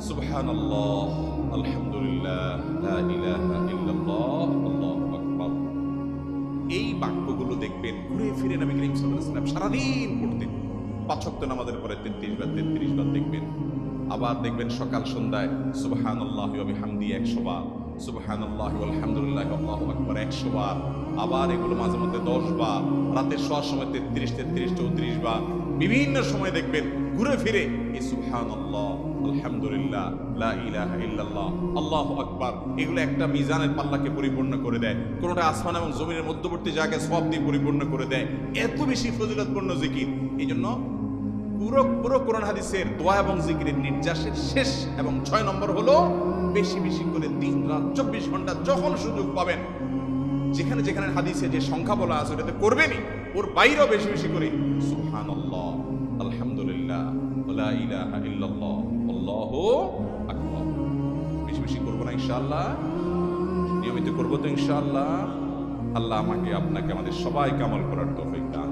সুবহানাল্লাহ, আলহামদুলিল্লাহ, লা ইলাহা ইল্লাল্লাহ, আল্লাহু আকবার। এই বাক্যগুলো দেখবেন ঘুরে ফিরে নবী করিম সাল্লাল্লাহু আলাইহি ওয়াসাল্লাম সারাদিন পড়তেন। ৫ ওয়াক্ত নামাজের পরে ৩৩ বার ৩৩ বার দেখবেন। আবার দেখবেন সকাল সন্ধ্যায় সুবহানাল্লাহি ওয়া বিহামদিহি ১০০ বার, সুবহানাল্লাহি ওয়া আলহামদুলিল্লাহি আল্লাহু আকবার ১০০ বার। আবার এগুলো মাঝে মধ্যে ১০ বার, রাতে শোয়ার সময় ৩৩ ৩৩ ৩৪ বার। বিভিন্ন সময় দেখবেন ঘুরে ফিরে এই সুবহানাল্লাহ, আলহামদুলিল্লাহ, লা ইলাহা ইল্লাল্লাহ, আল্লাহু আকবার, এগুলো একটা মিজানের পাল্লাকে পরিপূর্ণ করে দেয়। কোনটা আসমান এবং জমিনের মধ্যবর্তী জায়গায় সওয়াব দিয়ে পরিপূর্ণ করে দেয়। এত বেশি ফজিলতপূর্ণ জিকির। এই জন্য পুরো কোরআন হাদিসের দোয়া এবং জিকিরের নির্যাসের শেষ এবং ৬ নম্বর হলো বেশি বেশি করে দিন রাত ২৪ ঘন্টা যখন সুযোগ পাবেন, যেখানে যেখানে হাদিসে যে সংখ্যা বলা আছে ওটাতে করবেনই, ওর বাইরেও বেশি বেশি করে সুবহানাল্লাহ, আলহামদুলিল্লাহ, লা ইলাহা ইল্লাল্লাহ, আল্লাহু আকবার। বেশি বেশি করবো না ইনশাআল্লাহ? নিয়মিত করবো তো ইনশাআল্লাহ? আল্লাহ আমাকে আপনাকে আমাদের সবাইকে আমল করার তৌফিক দান